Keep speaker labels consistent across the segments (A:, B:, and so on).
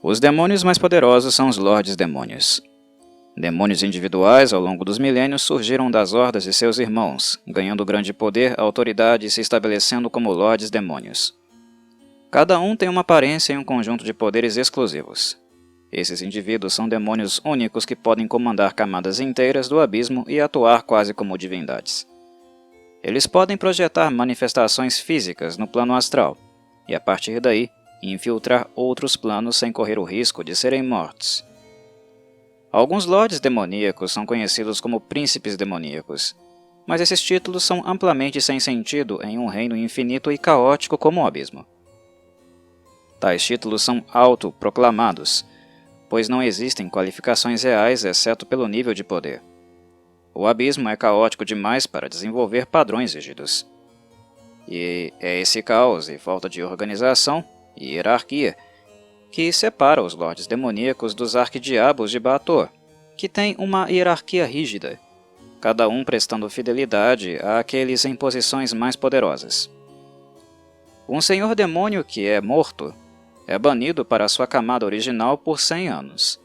A: Os demônios mais poderosos são os Lordes Demônios. Demônios individuais, ao longo dos milênios, surgiram das hordas de seus irmãos, ganhando grande poder, autoridade e se estabelecendo como Lordes Demônios. Cada um tem uma aparência e um conjunto de poderes exclusivos. Esses indivíduos são demônios únicos que podem comandar camadas inteiras do abismo e atuar quase como divindades. Eles podem projetar manifestações físicas no plano astral, e a partir daí, infiltrar outros planos sem correr o risco de serem mortos. Alguns lordes demoníacos são conhecidos como príncipes demoníacos, mas esses títulos são amplamente sem sentido em um reino infinito e caótico como o abismo. Tais títulos são autoproclamados, pois não existem qualificações reais exceto pelo nível de poder. O abismo é caótico demais para desenvolver padrões rígidos. E é esse caos e falta de organização e hierarquia que separa os lordes demoníacos dos arquidiabos de Baator, que têm uma hierarquia rígida, cada um prestando fidelidade àqueles em posições mais poderosas. Um senhor demônio que é morto é banido para sua camada original por 100 anos.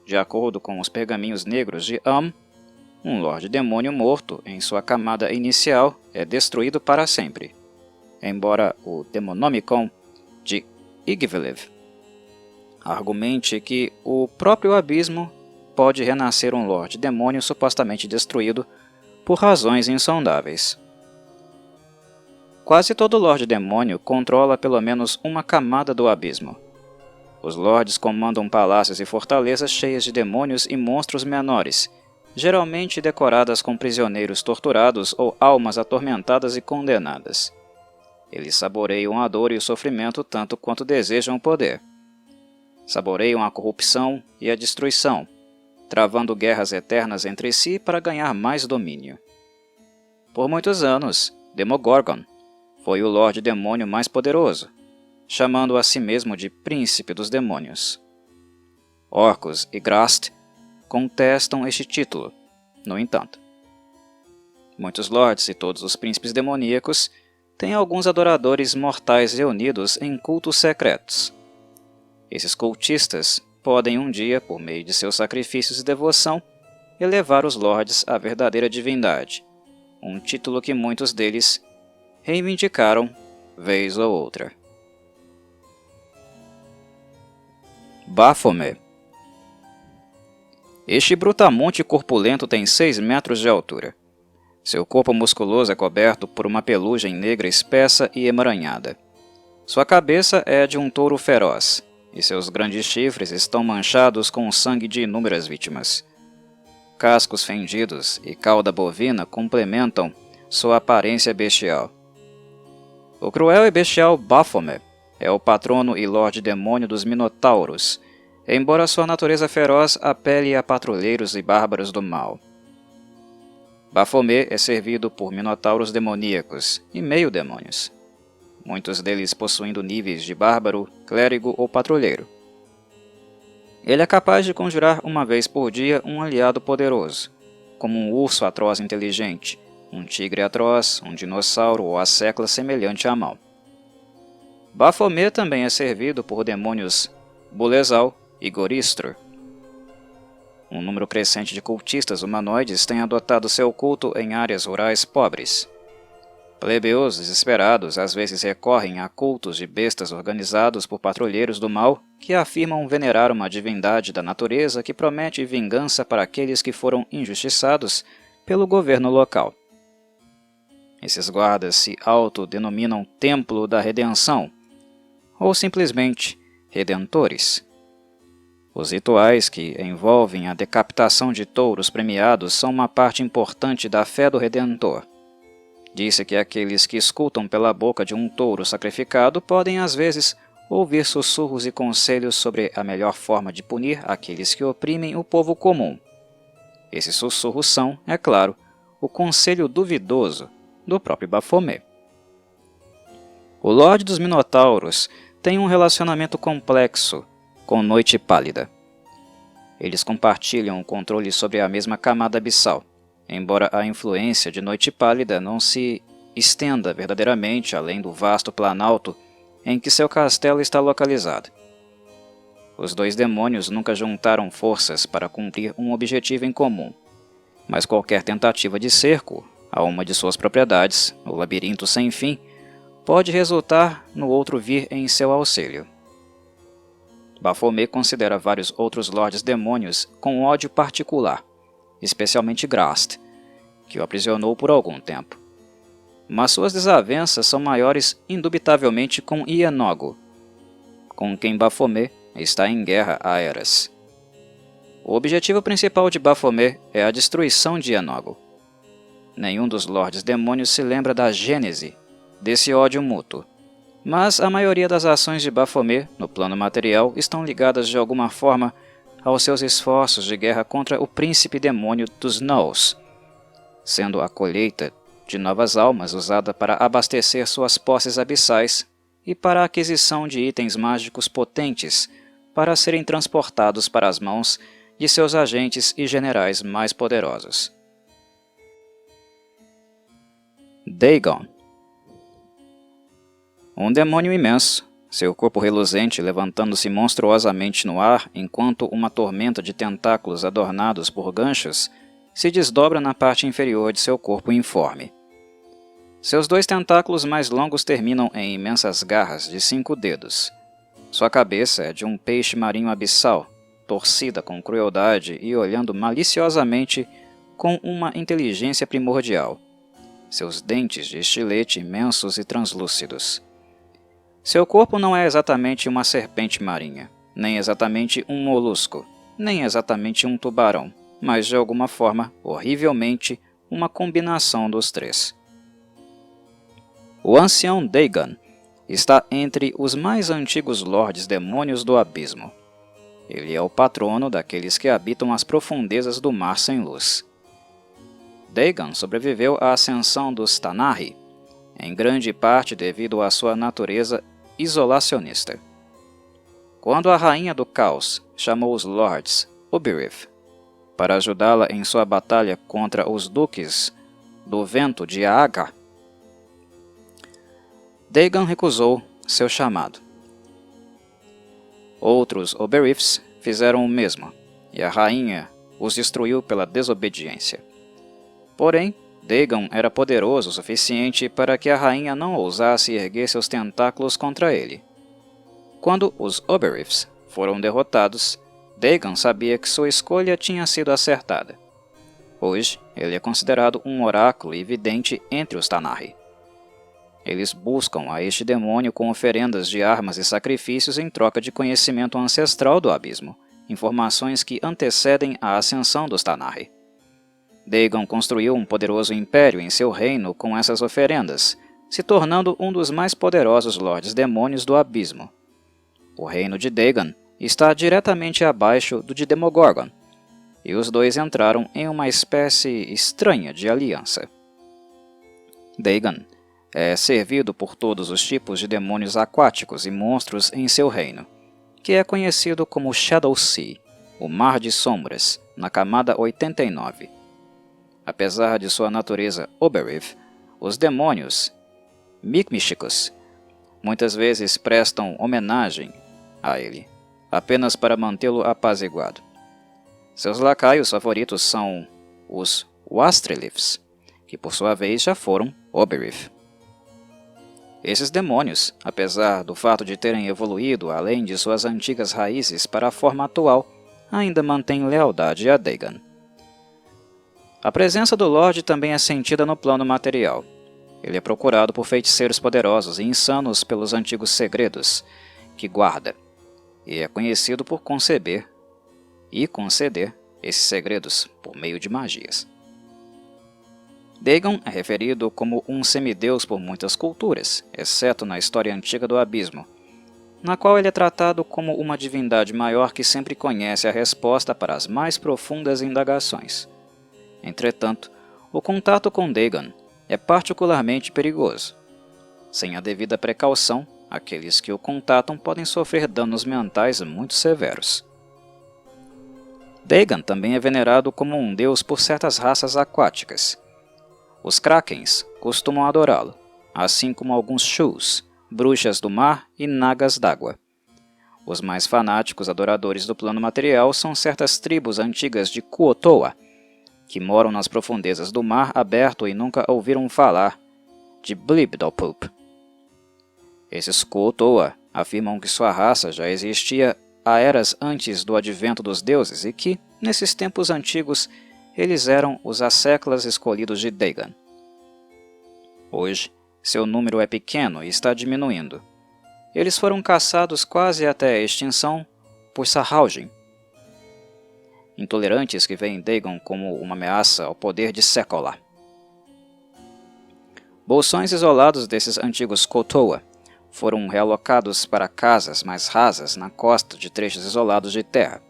A: De acordo com os pergaminhos negros de um lorde demônio morto em sua camada inicial é destruído para sempre, embora o Demonomicon de Igvelev argumente que o próprio abismo pode renascer um lorde demônio supostamente destruído por razões insondáveis. Quase todo lorde demônio controla pelo menos uma camada do abismo. Os lordes comandam palácios e fortalezas cheias de demônios e monstros menores, geralmente decoradas com prisioneiros torturados ou almas atormentadas e condenadas. Eles saboreiam a dor e o sofrimento tanto quanto desejam o poder. Saboreiam a corrupção e a destruição, travando guerras eternas entre si para ganhar mais domínio. Por muitos anos, Demogorgon foi o Lorde Demônio mais poderoso, chamando a si mesmo de Príncipe dos Demônios. Orcus e Grast contestam este título, no entanto. Muitos lordes e todos os príncipes demoníacos têm alguns adoradores mortais reunidos em cultos secretos. Esses cultistas podem um dia, por meio de seus sacrifícios e devoção, elevar os lordes à verdadeira divindade, um título que muitos deles reivindicaram vez ou outra. Baphomet. Este brutamonte corpulento tem 6 metros de altura. Seu corpo musculoso é coberto por uma pelugem negra espessa e emaranhada. Sua cabeça é de um touro feroz, e seus grandes chifres estão manchados com o sangue de inúmeras vítimas. Cascos fendidos e cauda bovina complementam sua aparência bestial. O cruel e bestial Baphomet é o patrono e lorde demônio dos Minotauros, embora sua natureza feroz apele a patrulheiros e bárbaros do mal. Baphomet é servido por Minotauros demoníacos e meio-demônios, muitos deles possuindo níveis de bárbaro, clérigo ou patrulheiro. Ele é capaz de conjurar uma vez por dia um aliado poderoso, como um urso atroz inteligente, um tigre atroz, um dinossauro ou a secla semelhante a Mal. Baphomet também é servido por demônios Bulezal e Goristro. Um número crescente de cultistas humanoides tem adotado seu culto em áreas rurais pobres. Plebeus desesperados às vezes recorrem a cultos de bestas organizados por patrulheiros do mal que afirmam venerar uma divindade da natureza que promete vingança para aqueles que foram injustiçados pelo governo local. Esses guardas se autodenominam Templo da Redenção, ou simplesmente Redentores. Os rituais que envolvem a decapitação de touros premiados são uma parte importante da fé do Redentor. Disse que aqueles que escutam pela boca de um touro sacrificado podem às vezes ouvir sussurros e conselhos sobre a melhor forma de punir aqueles que oprimem o povo comum. Esses sussurros são, é claro, o conselho duvidoso do próprio Baphomet. O Lorde dos Minotauros tem um relacionamento complexo com Noite Pálida. Eles compartilham o controle sobre a mesma camada abissal, embora a influência de Noite Pálida não se estenda verdadeiramente além do vasto planalto em que seu castelo está localizado. Os dois demônios nunca juntaram forças para cumprir um objetivo em comum, mas qualquer tentativa de cerco a uma de suas propriedades, o labirinto sem fim, pode resultar no outro vir em seu auxílio. Baphomet considera vários outros Lordes Demônios com ódio particular, especialmente Grast, que o aprisionou por algum tempo. Mas suas desavenças são maiores indubitavelmente com Iannogo, com quem Baphomet está em guerra há eras. O objetivo principal de Baphomet é a destruição de Iannogo. Nenhum dos Lordes Demônios se lembra da gênese desse ódio mútuo, mas a maioria das ações de Baphomet no plano material estão ligadas de alguma forma aos seus esforços de guerra contra o príncipe demônio dos Gnolls, sendo a colheita de novas almas usada para abastecer suas posses abissais e para a aquisição de itens mágicos potentes para serem transportados para as mãos de seus agentes e generais mais poderosos. Dagon. Um demônio imenso, seu corpo reluzente levantando-se monstruosamente no ar enquanto uma tormenta de tentáculos adornados por ganchos se desdobra na parte inferior de seu corpo informe. Seus dois tentáculos mais longos terminam em imensas garras de 5 dedos. Sua cabeça é de um peixe marinho abissal, torcida com crueldade e olhando maliciosamente com uma inteligência primordial. Seus dentes de estilete imensos e translúcidos. Seu corpo não é exatamente uma serpente marinha, nem exatamente um molusco, nem exatamente um tubarão, mas de alguma forma, horrivelmente, uma combinação dos três. O ancião Dagon está entre os mais antigos Lordes Demônios do Abismo. Ele é o patrono daqueles que habitam as profundezas do Mar Sem Luz. Dagon sobreviveu à ascensão dos Tanar'ri, em grande parte devido à sua natureza isolacionista. Quando a Rainha do Caos chamou os Lords Uberith para ajudá-la em sua batalha contra os Duques do Vento de Aagar, Dagon recusou seu chamado. Outros Uberiths fizeram o mesmo, e a rainha os destruiu pela desobediência. Porém, Dagon era poderoso o suficiente para que a rainha não ousasse erguer seus tentáculos contra ele. Quando os Uberiths foram derrotados, Dagon sabia que sua escolha tinha sido acertada. Hoje, ele é considerado um oráculo e vidente entre os Tanar'ri. Eles buscam a este demônio com oferendas de armas e sacrifícios em troca de conhecimento ancestral do abismo, informações que antecedem a ascensão dos Tanar'ri. Dagon construiu um poderoso império em seu reino com essas oferendas, se tornando um dos mais poderosos Lordes Demônios do Abismo. O reino de Dagon está diretamente abaixo do de Demogorgon, e os dois entraram em uma espécie estranha de aliança. Dagon é servido por todos os tipos de demônios aquáticos e monstros em seu reino, que é conhecido como Shadow Sea, o Mar de Sombras, na camada 89. Apesar de sua natureza Uberith, os demônios Mi'kmishikos muitas vezes prestam homenagem a ele, apenas para mantê-lo apaziguado. Seus lacaios favoritos são os Wastreliths, que por sua vez já foram Uberith. Esses demônios, apesar do fato de terem evoluído além de suas antigas raízes para a forma atual, ainda mantêm lealdade a Dagon. A presença do Lorde também é sentida no plano material. Ele é procurado por feiticeiros poderosos e insanos pelos antigos segredos que guarda, e é conhecido por conceber e conceder esses segredos por meio de magias. Dagon é referido como um semideus por muitas culturas, exceto na história antiga do Abismo, na qual ele é tratado como uma divindade maior que sempre conhece a resposta para as mais profundas indagações. Entretanto, o contato com Dagon é particularmente perigoso. Sem a devida precaução, aqueles que o contatam podem sofrer danos mentais muito severos. Dagon também é venerado como um deus por certas raças aquáticas. Os Krakens costumam adorá-lo, assim como alguns Shus, bruxas do mar e nagas d'água. Os mais fanáticos adoradores do plano material são certas tribos antigas de Kuo-Toa, que moram nas profundezas do mar aberto e nunca ouviram falar de Blibdopoop. Esses Kuo-Toa afirmam que sua raça já existia há eras antes do advento dos deuses e que, nesses tempos antigos, eles eram os asseclas escolhidos de Dagon. Hoje, seu número é pequeno e está diminuindo. Eles foram caçados quase até a extinção por Sahaugen, intolerantes que veem Dagon como uma ameaça ao poder de Sekolah. Bolsões isolados desses antigos Kuo-Toa foram realocados para casas mais rasas na costa de trechos isolados de terra.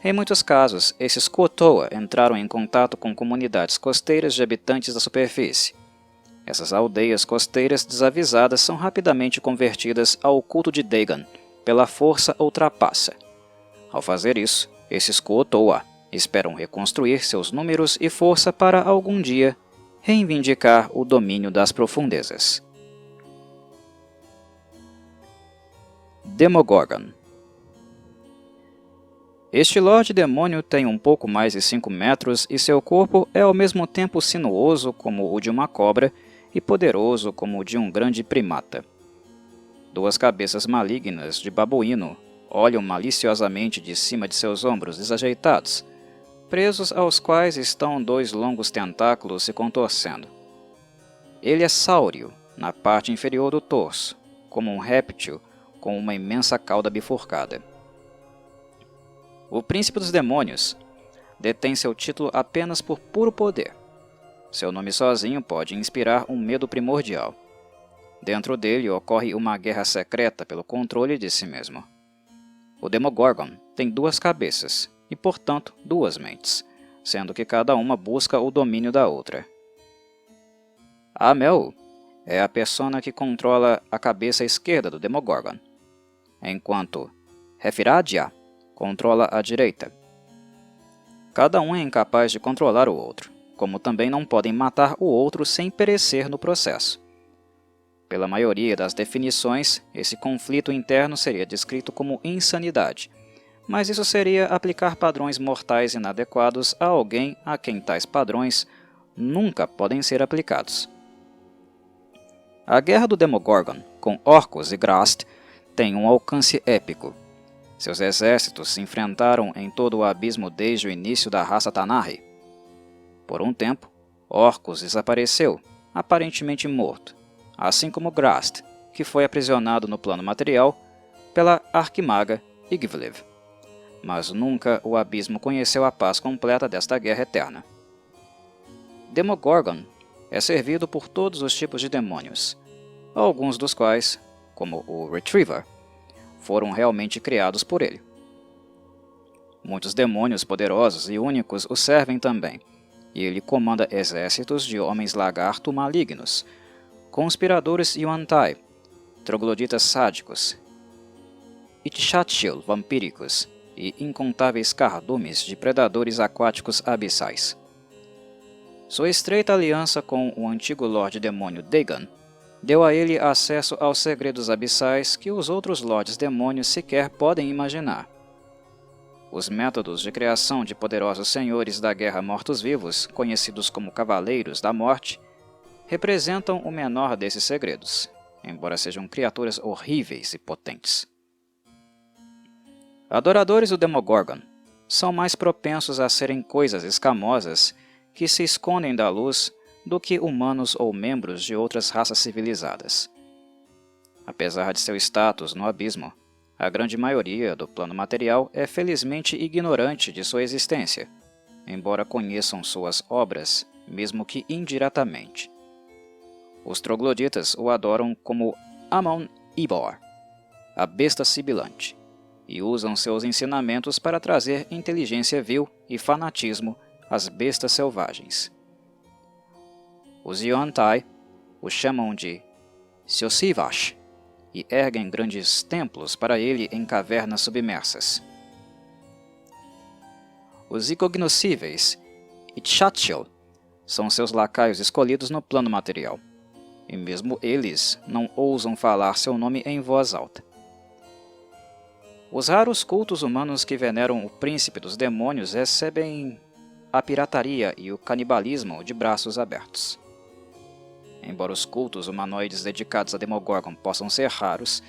A: Em muitos casos, esses Kuo-Toa entraram em contato com comunidades costeiras de habitantes da superfície. Essas aldeias costeiras desavisadas são rapidamente convertidas ao culto de Dagon pela força ou trapaça. Ao fazer isso, esses Kuo-Toa esperam reconstruir seus números e força para algum dia reivindicar o domínio das profundezas. Demogorgon. Este Lorde Demônio tem um pouco mais de 5 metros e seu corpo é ao mesmo tempo sinuoso como o de uma cobra e poderoso como o de um grande primata. 2 cabeças malignas de babuíno olham maliciosamente de cima de seus ombros desajeitados, presos aos quais estão 2 longos tentáculos se contorcendo. Ele é sáureo na parte inferior do torso, como um réptil com uma imensa cauda bifurcada. O Príncipe dos Demônios detém seu título apenas por puro poder. Seu nome sozinho pode inspirar um medo primordial. Dentro dele ocorre uma guerra secreta pelo controle de si mesmo. O Demogorgon tem 2 cabeças e, portanto, 2 mentes, sendo que cada uma busca o domínio da outra. Amel é a persona que controla a cabeça esquerda do Demogorgon, enquanto Hefiradia controla a direita. Cada um é incapaz de controlar o outro, como também não podem matar o outro sem perecer no processo. Pela maioria das definições, esse conflito interno seria descrito como insanidade, mas isso seria aplicar padrões mortais inadequados a alguém a quem tais padrões nunca podem ser aplicados. A guerra do Demogorgon com Orcos e Grast tem um alcance épico. Seus exércitos se enfrentaram em todo o abismo desde o início da raça Tanar'ri. Por um tempo, Orcus desapareceu, aparentemente morto, assim como Grast, que foi aprisionado no plano material pela arquimaga Igvlev. Mas nunca o abismo conheceu a paz completa desta guerra eterna. Demogorgon é servido por todos os tipos de demônios, alguns dos quais, como o Retriever, foram realmente criados por ele. Muitos demônios poderosos e únicos o servem também, e ele comanda exércitos de homens lagarto malignos, conspiradores Yuan-Tai, trogloditas sádicos, Ixcha'til vampíricos e incontáveis cardumes de predadores aquáticos abissais. Sua estreita aliança com o antigo Lorde Demônio Dagon deu a ele acesso aos segredos abissais que os outros Lordes Demônios sequer podem imaginar. Os métodos de criação de poderosos senhores da guerra mortos-vivos, conhecidos como Cavaleiros da Morte, representam o menor desses segredos, embora sejam criaturas horríveis e potentes. Adoradores do Demogorgon são mais propensos a serem coisas escamosas que se escondem da luz do que humanos ou membros de outras raças civilizadas. Apesar de seu status no abismo, a grande maioria do plano material é felizmente ignorante de sua existência, embora conheçam suas obras, mesmo que indiretamente. Os trogloditas o adoram como Amon-Ibor, a besta sibilante, e usam seus ensinamentos para trazer inteligência vil e fanatismo às bestas selvagens. Os Yuan-Tai o chamam de Xiosivash e erguem grandes templos para ele em cavernas submersas. Os incognoscíveis Ixcha'til são seus lacaios escolhidos no plano material, e mesmo eles não ousam falar seu nome em voz alta. Os raros cultos humanos que veneram o príncipe dos demônios recebem a pirataria e o canibalismo de braços abertos. Embora os cultos humanoides dedicados a Demogorgon possam ser raros,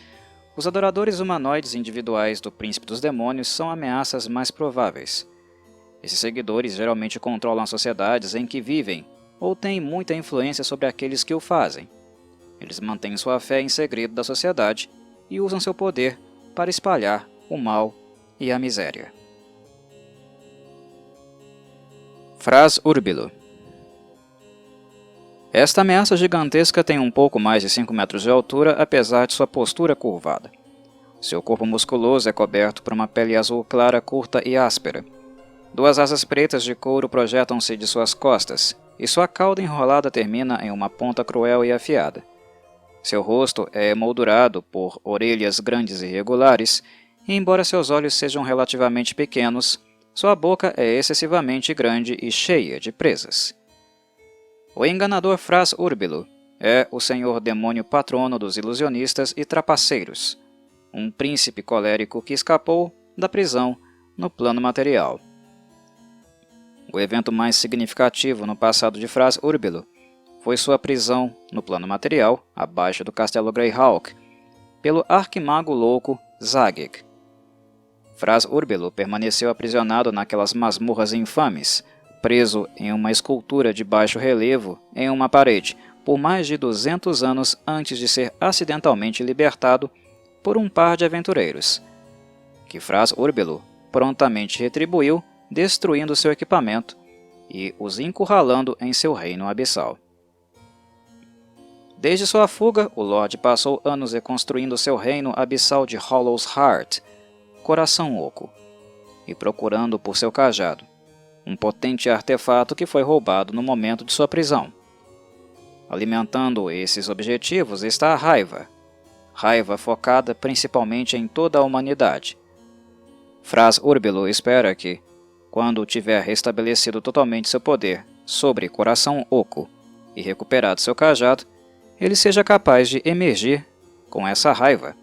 A: os adoradores humanoides individuais do príncipe dos demônios são ameaças mais prováveis. Esses seguidores geralmente controlam as sociedades em que vivem ou têm muita influência sobre aqueles que o fazem. Eles mantêm sua fé em segredo da sociedade e usam seu poder para espalhar o mal e a miséria. Fras Urbilo. Esta ameaça gigantesca tem um pouco mais de 5 metros de altura, apesar de sua postura curvada. Seu corpo musculoso é coberto por uma pele azul clara, curta e áspera. 2 asas pretas de couro projetam-se de suas costas, e sua cauda enrolada termina em uma ponta cruel e afiada. Seu rosto é emoldurado por orelhas grandes e irregulares, e embora seus olhos sejam relativamente pequenos, sua boca é excessivamente grande e cheia de presas. O enganador Fras Urbilo é o senhor demônio patrono dos ilusionistas e trapaceiros, um príncipe colérico que escapou da prisão no plano material. O evento mais significativo no passado de Fras Urbilo foi sua prisão no plano material, abaixo do castelo Greyhawk, pelo arquimago louco Zagic. Fras Urbilo permaneceu aprisionado naquelas masmorras infames, preso em uma escultura de baixo relevo em uma parede, por mais de 200 anos antes de ser acidentalmente libertado por um par de aventureiros, que Fras Urbilo prontamente retribuiu, destruindo seu equipamento e os encurralando em seu reino abissal. Desde sua fuga, o Lorde passou anos reconstruindo seu reino abissal de Hollow's Heart, Coração Oco, e procurando por seu cajado, um potente artefato que foi roubado no momento de sua prisão. Alimentando esses objetivos está a raiva focada principalmente em toda a humanidade. Fras Urbilo espera que, quando tiver restabelecido totalmente seu poder sobre Coração Oco e recuperado seu cajado, ele seja capaz de emergir com essa raiva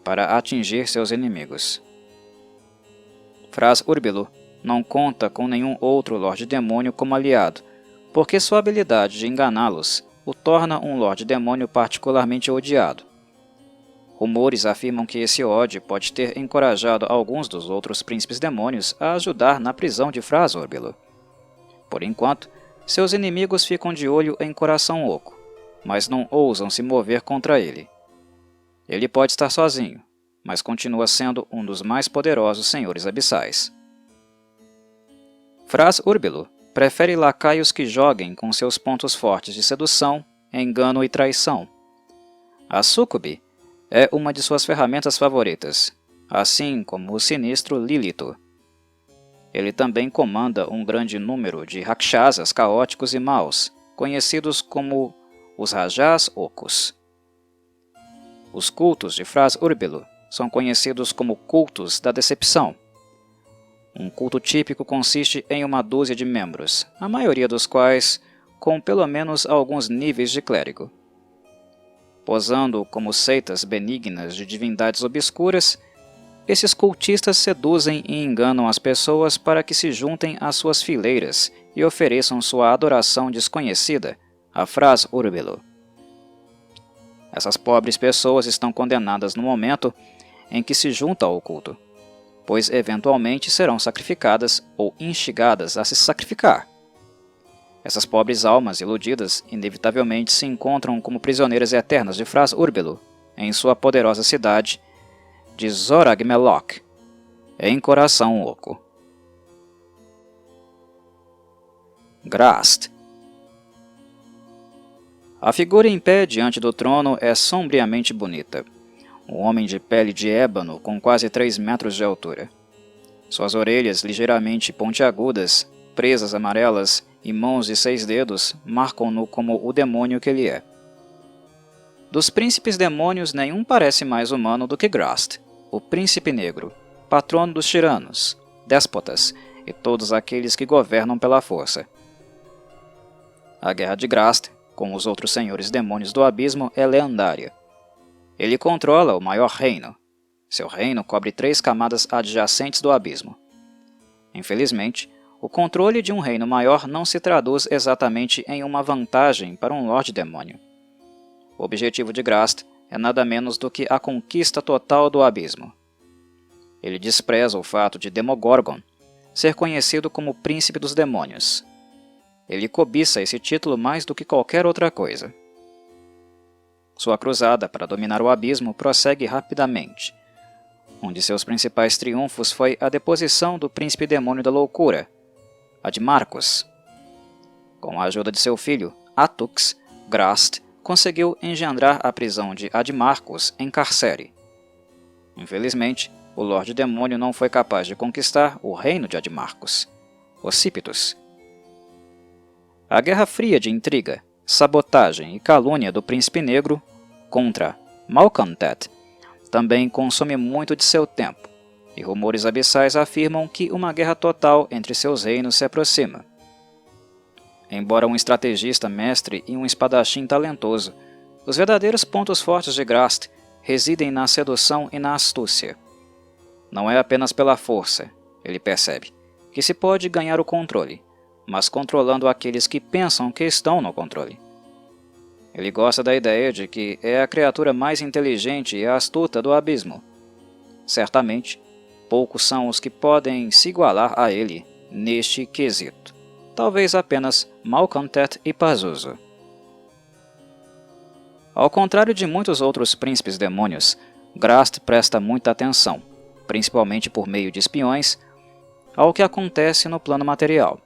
A: para atingir seus inimigos. Fras Urbilo não conta com nenhum outro Lorde Demônio como aliado, porque sua habilidade de enganá-los o torna um Lorde Demônio particularmente odiado. Rumores afirmam que esse ódio pode ter encorajado alguns dos outros príncipes demônios a ajudar na prisão de Fras Urbilo. Por enquanto, seus inimigos ficam de olho em Coração Oco, mas não ousam se mover contra ele. Ele pode estar sozinho, mas continua sendo um dos mais poderosos senhores abissais. Fras Urbilo prefere lacaios que joguem com seus pontos fortes de sedução, engano e traição. A súcube é uma de suas ferramentas favoritas, assim como o sinistro Lilito. Ele também comanda um grande número de rakshasas caóticos e maus, conhecidos como os Rajas Ocos. Os cultos de Fras Urbilo são conhecidos como cultos da decepção. Um culto típico consiste em uma dúzia de membros, a maioria dos quais com pelo menos alguns níveis de clérigo. Posando como seitas benignas de divindades obscuras, esses cultistas seduzem e enganam as pessoas para que se juntem às suas fileiras e ofereçam sua adoração desconhecida a Fras Urbilo. Essas pobres pessoas estão condenadas no momento em que se juntam ao culto, pois eventualmente serão sacrificadas ou instigadas a se sacrificar. Essas pobres almas iludidas inevitavelmente se encontram como prisioneiras eternas de Fras Urbilo em sua poderosa cidade de Zoragmelok, em Coração Oco. Grast. A figura em pé diante do trono é sombriamente bonita. Um homem de pele de ébano com quase 3 metros de altura. Suas orelhas ligeiramente pontiagudas, presas amarelas e mãos de 6 dedos marcam-no como o demônio que ele é. Dos príncipes demônios, nenhum parece mais humano do que Grast, o príncipe negro, patrono dos tiranos, déspotas e todos aqueles que governam pela força. A guerra de Grast com os outros senhores demônios do abismo é lendária. Ele controla o maior reino, Seu reino cobre 3 camadas adjacentes do abismo. Infelizmente, o controle de um reino maior não se traduz exatamente em uma vantagem para um Lorde Demônio. O objetivo de Grast é nada menos do que a conquista total do abismo. Ele despreza o fato de Demogorgon ser conhecido como Príncipe dos Demônios. Ele cobiça esse título mais do que qualquer outra coisa. Sua cruzada para dominar o abismo prossegue rapidamente. Um de seus principais triunfos foi a deposição do Príncipe Demônio da Loucura, Admarcus. Com a ajuda de seu filho, Atux, Grast conseguiu engendrar a prisão de Admarcus em Carcere. Infelizmente, o Lorde Demônio não foi capaz de conquistar o reino de Admarcus, Ossiptus. A Guerra Fria de intriga, sabotagem e calúnia do Príncipe Negro contra Malcontent também consome muito de seu tempo, e rumores abissais afirmam que uma guerra total entre seus reinos se aproxima. Embora um estrategista mestre e um espadachim talentoso, os verdadeiros pontos fortes de Grast residem na sedução e na astúcia. Não é apenas pela força, ele percebe, que se pode ganhar o controle, mas controlando aqueles que pensam que estão no controle. Ele gosta da ideia de que é a criatura mais inteligente e astuta do abismo. Certamente, poucos são os que podem se igualar a ele neste quesito. Talvez apenas Malcontent e Pazuzu. Ao contrário de muitos outros príncipes demônios, Grast presta muita atenção, principalmente por meio de espiões, ao que acontece no plano material.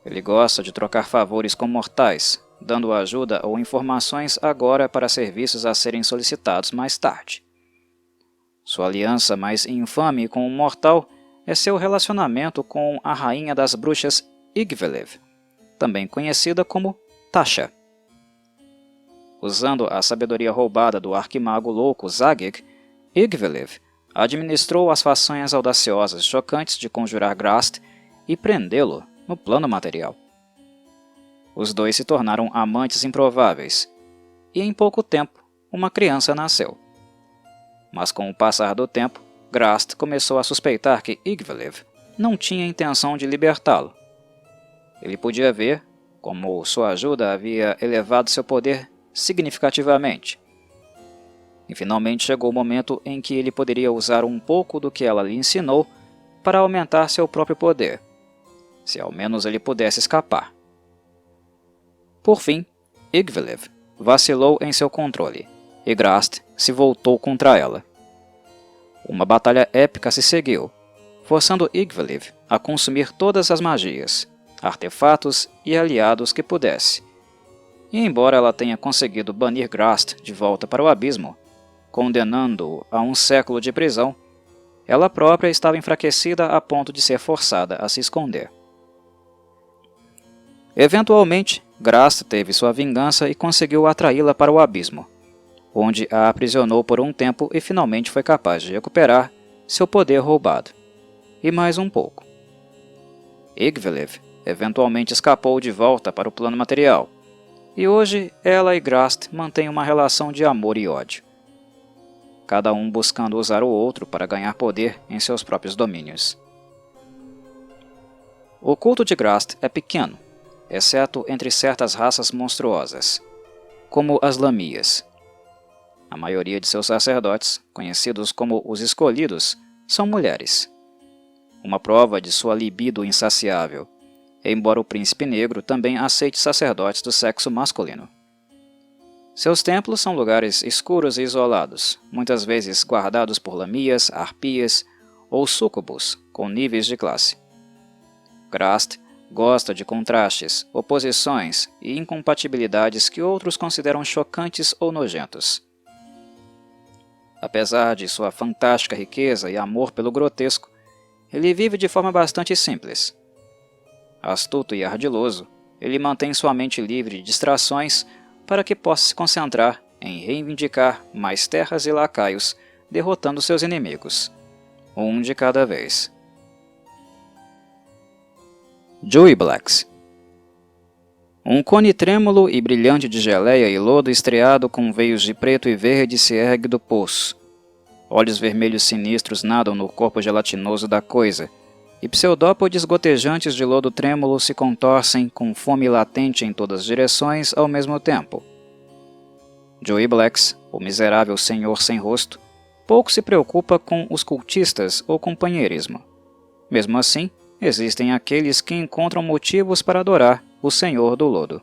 A: Ele gosta de trocar favores com mortais, dando ajuda ou informações agora para serviços a serem solicitados mais tarde. Sua aliança mais infame com um mortal é seu relacionamento com a rainha das bruxas Yggdrasil, também conhecida como Tasha. Usando a sabedoria roubada do arquimago louco Zagic, Yggdrasil administrou as façanhas audaciosas e chocantes de conjurar Grast e prendê-lo no plano material. Os dois se tornaram amantes improváveis, e em pouco tempo uma criança nasceu. Mas com o passar do tempo, Grast começou a suspeitar que Yggdrasil não tinha intenção de libertá-lo. Ele podia ver como sua ajuda havia elevado seu poder significativamente. E finalmente chegou o momento em que ele poderia usar um pouco do que ela lhe ensinou para aumentar seu próprio poder, se ao menos ele pudesse escapar. Por fim, Yggdrasil vacilou em seu controle, e Grast se voltou contra ela. Uma batalha épica se seguiu, forçando Yggdrasil a consumir todas as magias, artefatos e aliados que pudesse. E embora ela tenha conseguido banir Grast de volta para o abismo, condenando-o a um século de prisão, ela própria estava enfraquecida a ponto de ser forçada a se esconder. Eventualmente, Grast teve sua vingança e conseguiu atraí-la para o abismo, onde a aprisionou por um tempo e finalmente foi capaz de recuperar seu poder roubado. E mais um pouco. Yggdrasil eventualmente escapou de volta para o plano material, e hoje ela e Grast mantêm uma relação de amor e ódio, cada um buscando usar o outro para ganhar poder em seus próprios domínios. O culto de Grast é pequeno, exceto entre certas raças monstruosas, como as Lamias. A maioria de seus sacerdotes, conhecidos como os Escolhidos, são mulheres. Uma prova de sua libido insaciável, embora o Príncipe Negro também aceite sacerdotes do sexo masculino. Seus templos são lugares escuros e isolados, muitas vezes guardados por lamias, arpias ou súcubos com níveis de classe. Grast gosta de contrastes, oposições e incompatibilidades que outros consideram chocantes ou nojentos. Apesar de sua fantástica riqueza e amor pelo grotesco, ele vive de forma bastante simples. Astuto e ardiloso, ele mantém sua mente livre de distrações para que possa se concentrar em reivindicar mais terras e lacaios, derrotando seus inimigos, um de cada vez. Joey Blacks. Um cone trêmulo e brilhante de geleia e lodo estreado com veios de preto e verde se ergue do poço, Olhos vermelhos sinistros nadam no corpo gelatinoso da coisa, e pseudópodes gotejantes de lodo trêmulo se contorcem com fome latente em todas as direções ao mesmo tempo. Joey Blacks, o miserável senhor sem rosto, pouco se preocupa com os cultistas ou companheirismo. Mesmo assim, existem aqueles que encontram motivos para adorar o Senhor do Lodo.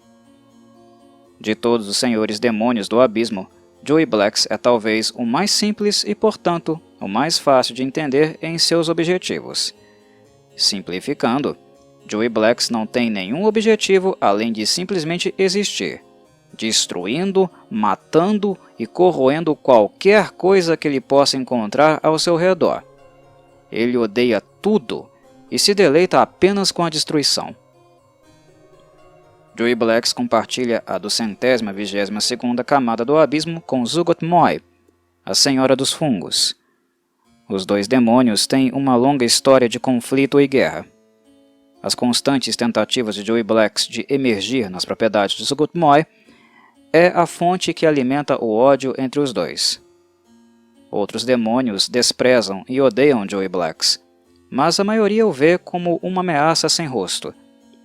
A: De todos os senhores demônios do abismo, Joey Blacks é talvez o mais simples e, portanto, o mais fácil de entender em seus objetivos. Simplificando, Joey Blacks não tem nenhum objetivo além de simplesmente existir, destruindo, matando e corroendo qualquer coisa que ele possa encontrar ao seu redor. Ele odeia tudo e se deleita apenas com a destruição. Joey Blacks compartilha a 222ª camada do abismo com Zugot Moi, a Senhora dos Fungos. Os dois demônios têm uma longa história de conflito e guerra. As constantes tentativas de Joey Blacks de emergir nas propriedades de Zugot Moi é a fonte que alimenta o ódio entre os dois. Outros demônios desprezam e odeiam Joey Blacks, mas a maioria o vê como uma ameaça sem rosto,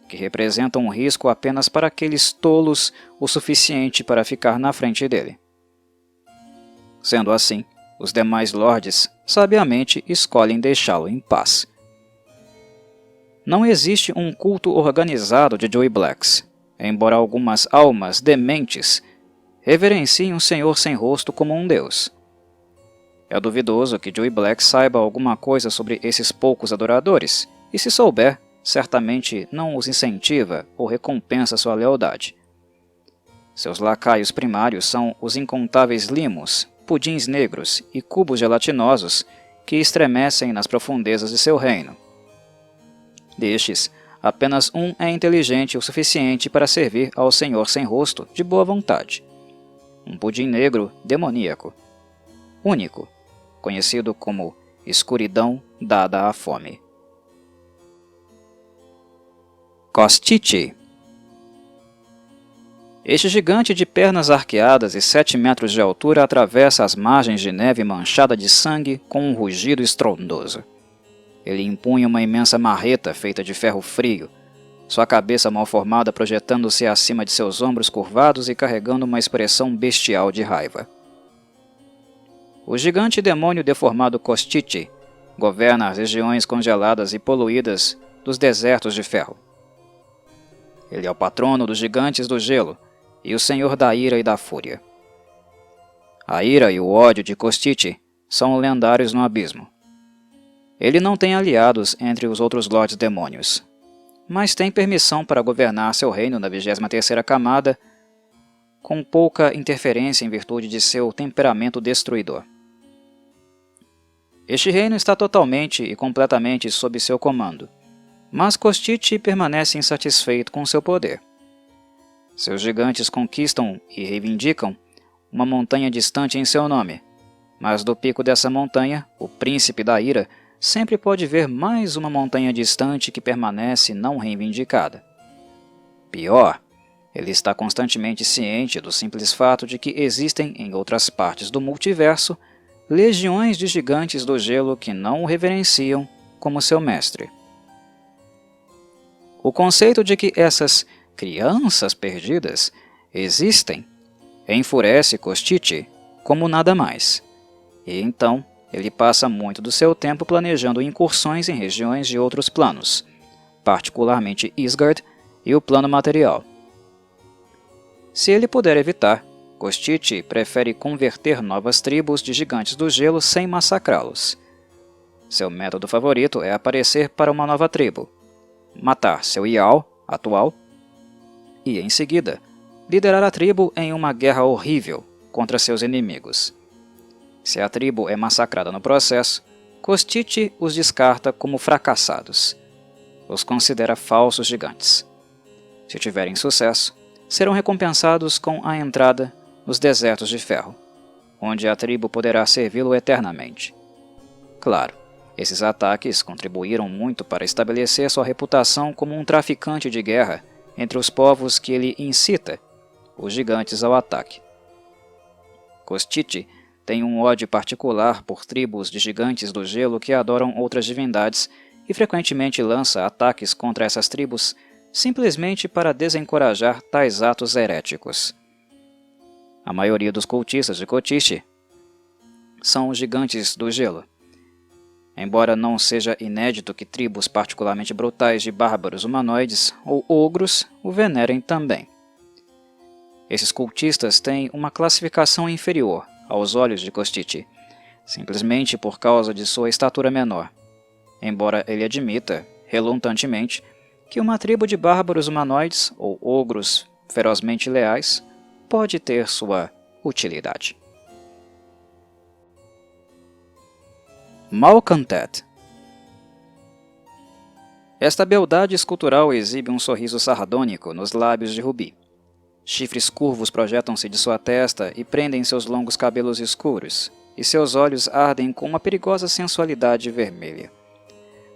A: que representa um risco apenas para aqueles tolos o suficiente para ficar na frente dele. Sendo assim, os demais lords sabiamente escolhem deixá-lo em paz. Não existe um culto organizado de Joey Blacks, embora algumas almas dementes reverenciem o Senhor sem rosto como um deus. É duvidoso que Joey Blacks saiba alguma coisa sobre esses poucos adoradores, e se souber, certamente não os incentiva ou recompensa sua lealdade. Seus lacaios primários são os incontáveis limos, pudins negros e cubos gelatinosos que estremecem nas profundezas de seu reino. Destes, apenas um é inteligente o suficiente para servir ao Senhor sem rosto de boa vontade. Um pudim negro demoníaco, único, conhecido como escuridão dada à fome. Kostichi. Este gigante de pernas arqueadas e 7 metros de altura atravessa as margens de neve manchada de sangue com um rugido estrondoso. Ele empunha uma imensa marreta feita de ferro frio, sua cabeça mal formada projetando-se acima de seus ombros curvados e carregando uma expressão bestial de raiva. O gigante demônio deformado Kostichi governa as regiões congeladas e poluídas dos desertos de ferro. Ele é o patrono dos gigantes do gelo e o senhor da ira e da fúria. A ira e o ódio de Kostichi são lendários no abismo. Ele não tem aliados entre os outros lordes demônios, mas tem permissão para governar seu reino na 23ª camada com pouca interferência em virtude de seu temperamento destruidor. Este reino está totalmente e completamente sob seu comando, mas Kostichi permanece insatisfeito com seu poder. Seus gigantes conquistam e reivindicam uma montanha distante em seu nome, mas do pico dessa montanha, o príncipe da ira sempre pode ver mais uma montanha distante que permanece não reivindicada. Pior, ele está constantemente ciente do simples fato de que existem em outras partes do multiverso legiões de gigantes do gelo que não o reverenciam como seu mestre. O conceito de que essas crianças perdidas existem enfurece Kostichi como nada mais, e então ele passa muito do seu tempo planejando incursões em regiões de outros planos, particularmente Isgard e o plano material. Se ele puder evitar, Kostichi prefere converter novas tribos de gigantes do gelo sem massacrá-los. Seu método favorito é aparecer para uma nova tribo, matar seu Ial atual e, em seguida, liderar a tribo em uma guerra horrível contra seus inimigos. Se a tribo é massacrada no processo, Kostichi os descarta como fracassados. Os considera falsos gigantes. Se tiverem sucesso, serão recompensados com a entrada nos desertos de ferro, onde a tribo poderá servi-lo eternamente. Claro, esses ataques contribuíram muito para estabelecer sua reputação como um traficante de guerra entre os povos que ele incita os gigantes ao ataque. Kostichi tem um ódio particular por tribos de gigantes do gelo que adoram outras divindades e frequentemente lança ataques contra essas tribos simplesmente para desencorajar tais atos heréticos. A maioria dos cultistas de Kotiche são os gigantes do gelo. Embora não seja inédito que tribos particularmente brutais de bárbaros humanoides ou ogros o venerem também. Esses cultistas têm uma classificação inferior aos olhos de Kostiche, simplesmente por causa de sua estatura menor, embora ele admita, relutantemente, que uma tribo de bárbaros humanoides ou ogros ferozmente leais pode ter sua utilidade. Malcontent. Esta beldade escultural exibe um sorriso sardônico nos lábios de Rubi. Chifres curvos projetam-se de sua testa e prendem seus longos cabelos escuros, e seus olhos ardem com uma perigosa sensualidade vermelha.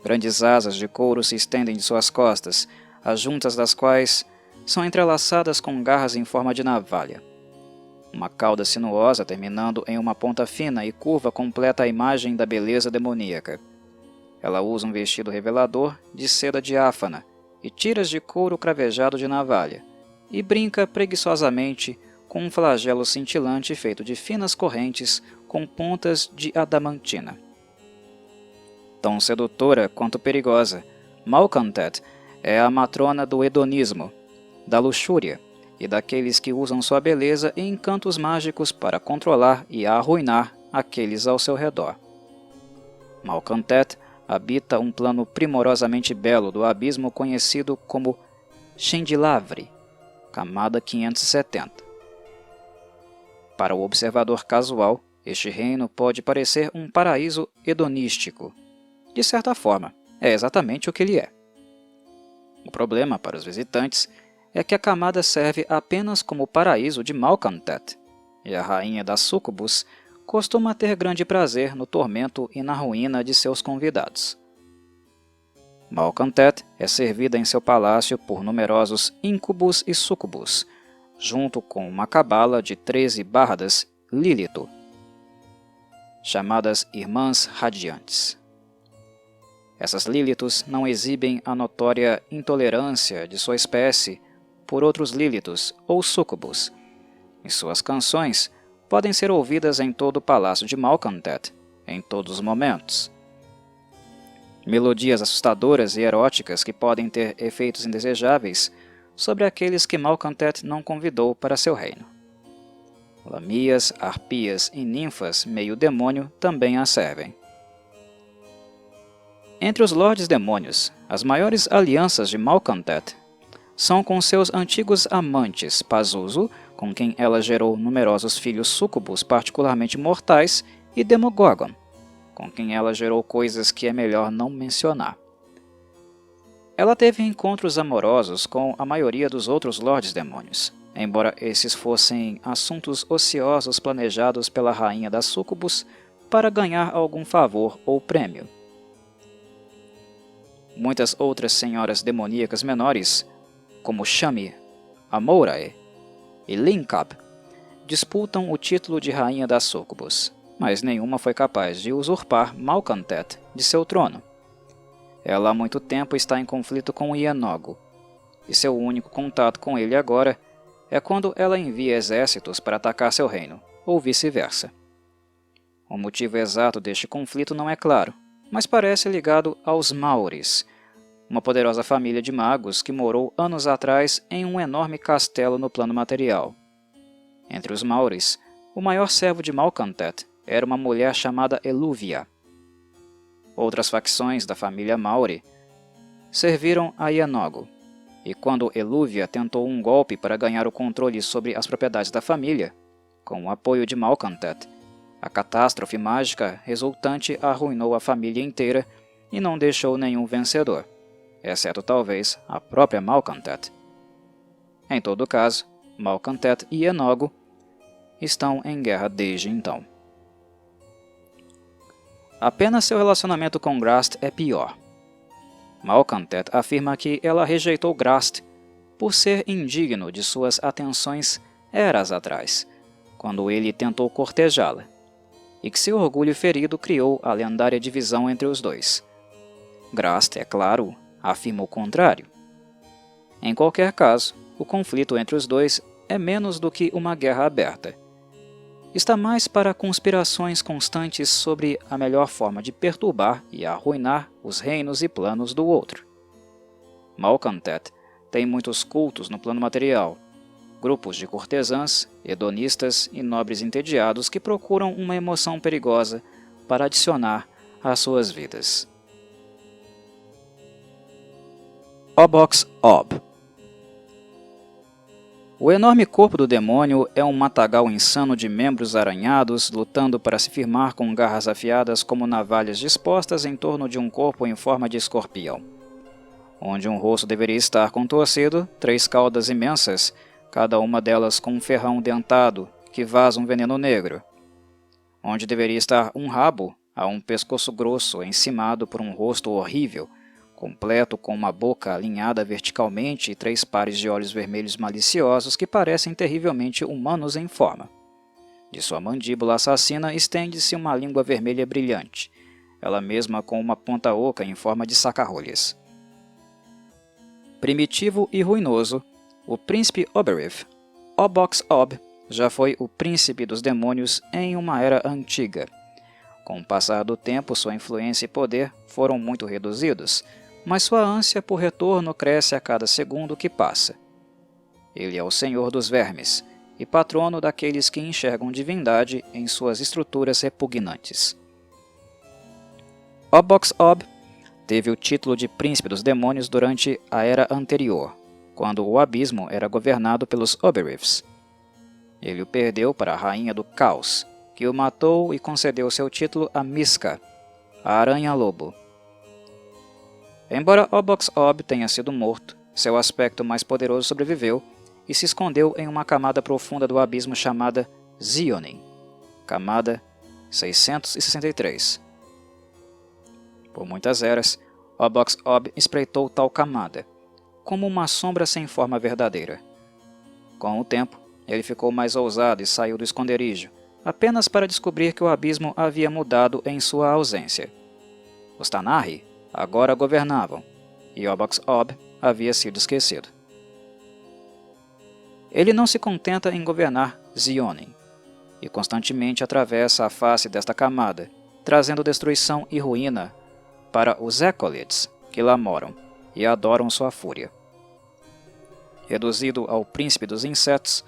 A: Grandes asas de couro se estendem de suas costas, as juntas das quais são entrelaçadas com garras em forma de navalha. Uma cauda sinuosa terminando em uma ponta fina e curva completa a imagem da beleza demoníaca. Ela usa um vestido revelador de seda diáfana e tiras de couro cravejado de navalha, e brinca preguiçosamente com um flagelo cintilante feito de finas correntes com pontas de adamantina. Tão sedutora quanto perigosa, Malcontent é a matrona do hedonismo, da luxúria e daqueles que usam sua beleza e encantos mágicos para controlar e arruinar aqueles ao seu redor. Malcontent habita um plano primorosamente belo do abismo conhecido como Chendilavre, camada 570. Para o observador casual, este reino pode parecer um paraíso hedonístico. De certa forma, é exatamente o que ele é. O problema para os visitantes é que a camada serve apenas como paraíso de Malcontent, e a rainha das súcubos costuma ter grande prazer no tormento e na ruína de seus convidados. Malcontent é servida em seu palácio por numerosos íncubos e súcubos, junto com uma cabala de 13 bardas Lilith, chamadas Irmãs Radiantes. Essas Liliths não exibem a notória intolerância de sua espécie por outros Liliths ou súcubos, e suas canções podem ser ouvidas em todo o palácio de Malcontent, em todos os momentos. Melodias assustadoras e eróticas que podem ter efeitos indesejáveis sobre aqueles que Malcontent não convidou para seu reino. Lamias, arpias e ninfas meio-demônio também a servem. Entre os Lordes Demônios, as maiores alianças de Malcontent são com seus antigos amantes Pazuzu, com quem ela gerou numerosos filhos súcubos particularmente mortais, e Demogorgon, com quem ela gerou coisas que é melhor não mencionar. Ela teve encontros amorosos com a maioria dos outros Lordes Demônios, embora esses fossem assuntos ociosos planejados pela Rainha das Súcubos para ganhar algum favor ou prêmio. Muitas outras senhoras demoníacas menores, como Shami, Amourae e Linkab, disputam o título de Rainha das Súcubos, mas nenhuma foi capaz de usurpar Malcontent de seu trono. Ela há muito tempo está em conflito com Ianogo, e seu único contato com ele agora é quando ela envia exércitos para atacar seu reino, ou vice-versa. O motivo exato deste conflito não é claro, mas parece ligado aos Maoris, uma poderosa família de magos que morou anos atrás em um enorme castelo no plano material. Entre os Maoris, o maior servo de Malcontent era uma mulher chamada Eluvia. Outras facções da família Maori serviram a Ianogo, e quando Eluvia tentou um golpe para ganhar o controle sobre as propriedades da família, com o apoio de Malcontent, a catástrofe mágica resultante arruinou a família inteira e não deixou nenhum vencedor, exceto talvez a própria Malcontent. Em todo caso, Malcontent e Ianogo estão em guerra desde então. Apenas seu relacionamento com Grast é pior. Malcontent afirma que ela rejeitou Grast por ser indigno de suas atenções eras atrás, quando ele tentou cortejá-la, e que seu orgulho ferido criou a lendária divisão entre os dois. Grast, é claro, afirma o contrário. Em qualquer caso, o conflito entre os dois é menos do que uma guerra aberta. Está mais para conspirações constantes sobre a melhor forma de perturbar e arruinar os reinos e planos do outro. Malcontent tem muitos cultos no plano material, grupos de cortesãs, hedonistas e nobres entediados que procuram uma emoção perigosa para adicionar às suas vidas. Obox Ob. O enorme corpo do demônio é um matagal insano de membros arranhados lutando para se firmar com garras afiadas como navalhas dispostas em torno de um corpo em forma de escorpião. Onde um rosto deveria estar contorcido, 3 caudas imensas, cada uma delas com um ferrão dentado que vaza um veneno negro. Onde deveria estar um rabo, há um pescoço grosso encimado por um rosto horrível, completo com uma boca alinhada verticalmente e 3 pares de olhos vermelhos maliciosos que parecem terrivelmente humanos em forma. De sua mandíbula assassina estende-se uma língua vermelha brilhante, ela mesma com uma ponta oca em forma de saca-rolhas. Primitivo e ruinoso, o príncipe Oberith, Obox Ob, já foi o príncipe dos demônios em uma era antiga. Com o passar do tempo, sua influência e poder foram muito reduzidos, mas sua ânsia por retorno cresce a cada segundo que passa. Ele é o senhor dos vermes e patrono daqueles que enxergam divindade em suas estruturas repugnantes. Obox Ob teve o título de príncipe dos demônios durante a era anterior, quando o abismo era governado pelos Oberiths. Ele o perdeu para a rainha do caos, que o matou e concedeu seu título a Miska, a aranha-lobo. Embora Obox Ob tenha sido morto, seu aspecto mais poderoso sobreviveu e se escondeu em uma camada profunda do abismo chamada Zionin, camada 663. Por muitas eras, Obox Ob espreitou tal camada, como uma sombra sem forma verdadeira. Com o tempo, ele ficou mais ousado e saiu do esconderijo, apenas para descobrir que o abismo havia mudado em sua ausência. Os Tanarri agora governavam, e Obox Ob havia sido esquecido. Ele não se contenta em governar Zionin, e constantemente atravessa a face desta camada, trazendo destruição e ruína para os Ecolids que lá moram e adoram sua fúria. Reduzido ao príncipe dos insetos,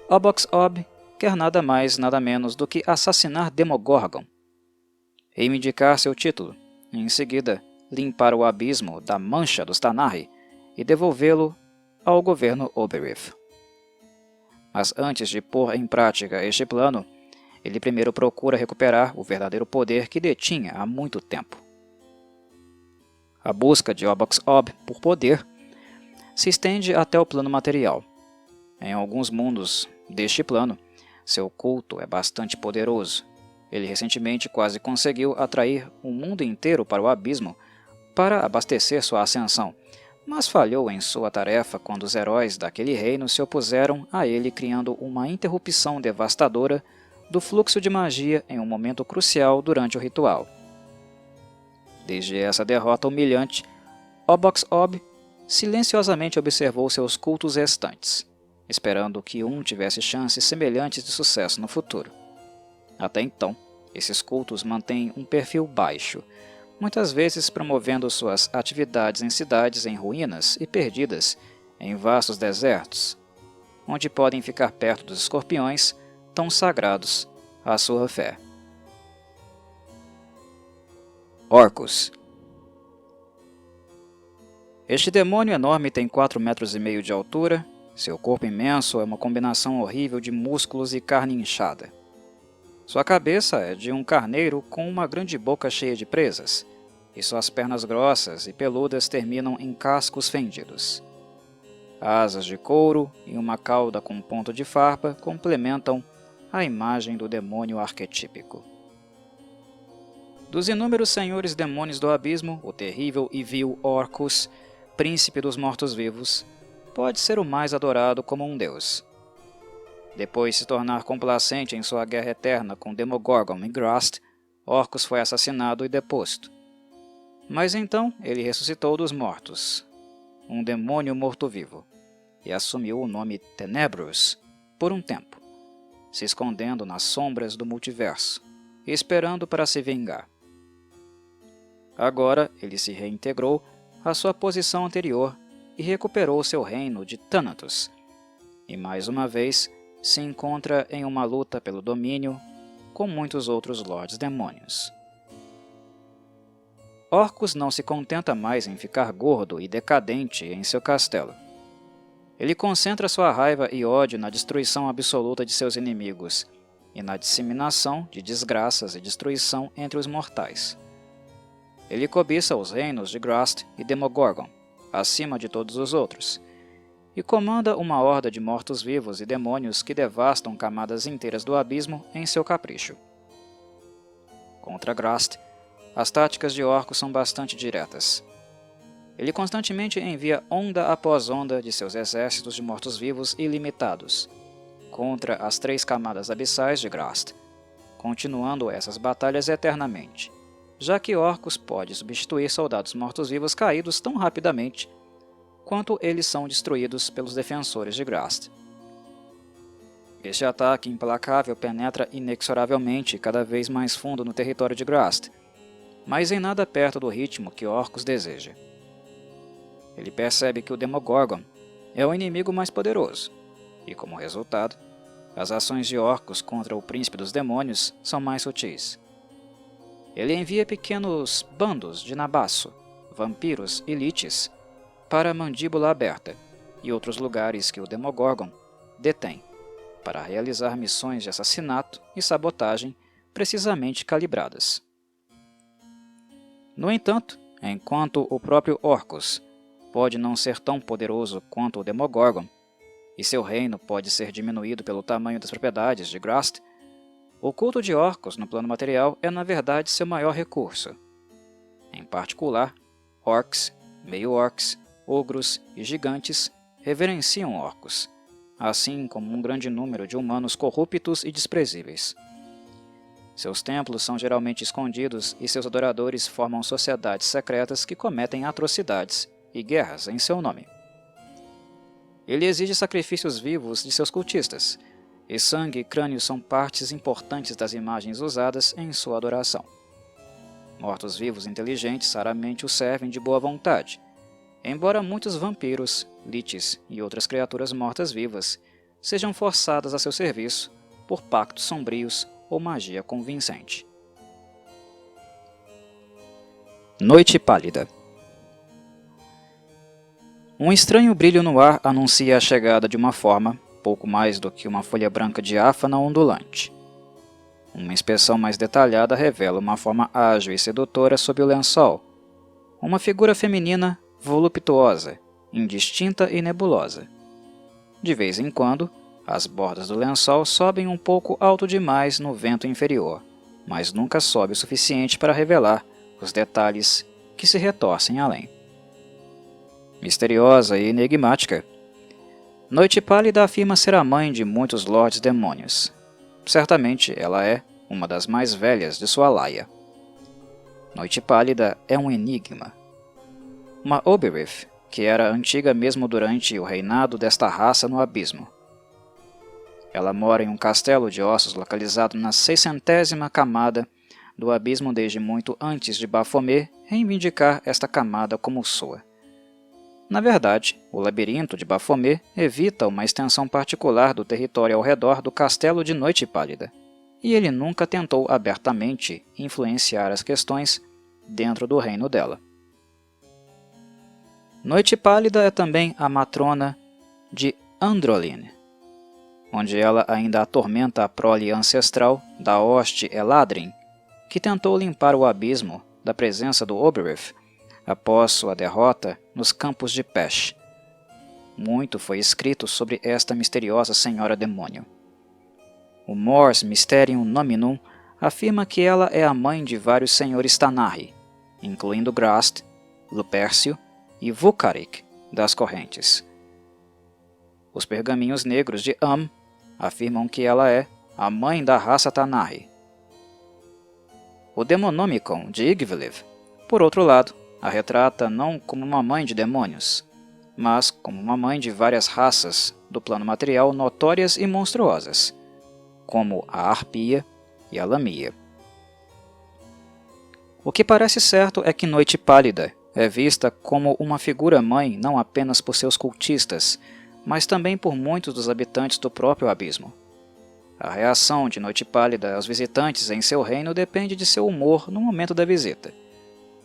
A: Obox Ob quer nada mais nada menos do que assassinar Demogorgon, reivindicar seu título, e em seguida limpar o abismo da mancha dos Tanarri e devolvê-lo ao governo Oberith. Mas antes de pôr em prática este plano, ele primeiro procura recuperar o verdadeiro poder que detinha há muito tempo. A busca de Obox Ob por poder se estende até o plano material. Em alguns mundos deste plano, seu culto é bastante poderoso. Ele recentemente quase conseguiu atrair o mundo inteiro para o abismo para abastecer sua ascensão, mas falhou em sua tarefa quando os heróis daquele reino se opuseram a ele, criando uma interrupção devastadora do fluxo de magia em um momento crucial durante o ritual. Desde essa derrota humilhante, Obox Ob silenciosamente observou seus cultos restantes, esperando que um tivesse chances semelhantes de sucesso no futuro. Até então, esses cultos mantêm um perfil baixo, muitas vezes promovendo suas atividades em cidades em ruínas e perdidas em vastos desertos, onde podem ficar perto dos escorpiões tão sagrados à sua fé. Orcus. Este demônio enorme tem 4,5 metros de altura. Seu corpo imenso é uma combinação horrível de músculos e carne inchada. Sua cabeça é de um carneiro com uma grande boca cheia de presas, e suas pernas grossas e peludas terminam em cascos fendidos. Asas de couro e uma cauda com ponto de farpa complementam a imagem do demônio arquetípico. Dos inúmeros senhores demônios do abismo, o terrível e vil Orcus, príncipe dos mortos-vivos, pode ser o mais adorado como um deus. Depois de se tornar complacente em sua guerra eterna com Demogorgon e Grast, Orcus foi assassinado e deposto. Mas então ele ressuscitou dos mortos, um demônio morto-vivo, e assumiu o nome Tenebrous por um tempo, se escondendo nas sombras do multiverso, esperando para se vingar. Agora ele se reintegrou à sua posição anterior e recuperou seu reino de Thanatos, e mais uma vez se encontra em uma luta pelo domínio com muitos outros Lordes Demônios. Orcus não se contenta mais em ficar gordo e decadente em seu castelo. Ele concentra sua raiva e ódio na destruição absoluta de seus inimigos e na disseminação de desgraças e destruição entre os mortais. Ele cobiça os reinos de Grast e Demogorgon, acima de todos os outros, e comanda uma horda de mortos-vivos e demônios que devastam camadas inteiras do abismo em seu capricho. Contra Grast, as táticas de Orcus são bastante diretas. Ele constantemente envia onda após onda de seus exércitos de mortos-vivos ilimitados contra as 3 camadas abissais de Grast, continuando essas batalhas eternamente, já que Orcus pode substituir soldados mortos-vivos caídos tão rapidamente quanto eles são destruídos pelos defensores de Grast. Este ataque implacável penetra inexoravelmente cada vez mais fundo no território de Grast, mas em nada perto do ritmo que Orcus deseja. Ele percebe que o Demogorgon é o inimigo mais poderoso, e como resultado, as ações de Orcus contra o príncipe dos demônios são mais sutis. Ele envia pequenos bandos de Nabaço, vampiros e liches para a Mandíbula Aberta e outros lugares que o Demogorgon detém, para realizar missões de assassinato e sabotagem precisamente calibradas. No entanto, enquanto o próprio Orcus pode não ser tão poderoso quanto o Demogorgon, e seu reino pode ser diminuído pelo tamanho das propriedades de Grast, o culto de Orcus no plano material é na verdade seu maior recurso. Em particular, orcs, meio-orcs, ogros e gigantes reverenciam Orcus, assim como um grande número de humanos corruptos e desprezíveis. Seus templos são geralmente escondidos e seus adoradores formam sociedades secretas que cometem atrocidades e guerras em seu nome. Ele exige sacrifícios vivos de seus cultistas, e sangue e crânios são partes importantes das imagens usadas em sua adoração. Mortos-vivos inteligentes raramente o servem de boa vontade, embora muitos vampiros, liches e outras criaturas mortas-vivas sejam forçadas a seu serviço por pactos sombrios ou magia convincente. Noite Pálida. Um estranho brilho no ar anuncia a chegada de uma forma, pouco mais do que uma folha branca diáfana ondulante. Uma inspeção mais detalhada revela uma forma ágil e sedutora sob o lençol, uma figura feminina voluptuosa, indistinta e nebulosa. De vez em quando, as bordas do lençol sobem um pouco alto demais no vento inferior, mas nunca sobe o suficiente para revelar os detalhes que se retorcem além. Misteriosa e enigmática, Noite Pálida afirma ser a mãe de muitos Lordes Demônios. Certamente ela é uma das mais velhas de sua laia. Noite Pálida é um enigma. Uma Oberith, que era antiga mesmo durante o reinado desta raça no abismo. Ela mora em um castelo de ossos localizado na 600ª camada do abismo desde muito antes de Baphomet reivindicar esta camada como sua. Na verdade, o labirinto de Baphomet evita uma extensão particular do território ao redor do castelo de Noite Pálida, e ele nunca tentou abertamente influenciar as questões dentro do reino dela. Noite Pálida é também a matrona de Androlin, onde ela ainda atormenta a prole ancestral da hoste Eladrin, que tentou limpar o abismo da presença do Oberith após sua derrota nos campos de Pesh. Muito foi escrito sobre esta misteriosa senhora demônio. O Mors Mysterium Nominum afirma que ela é a mãe de vários senhores Tanarri, incluindo Grast, Lupércio e Vukarik das Correntes. Os pergaminhos negros de afirmam que ela é a mãe da raça Tanar'ri. O Demonomicon de Yggdrasil, por outro lado, a retrata não como uma mãe de demônios, mas como uma mãe de várias raças do plano material notórias e monstruosas, como a Arpia e a Lamia. O que parece certo é que Noite Pálida é vista como uma figura-mãe não apenas por seus cultistas, mas também por muitos dos habitantes do próprio abismo. A reação de Noite Pálida aos visitantes em seu reino depende de seu humor no momento da visita.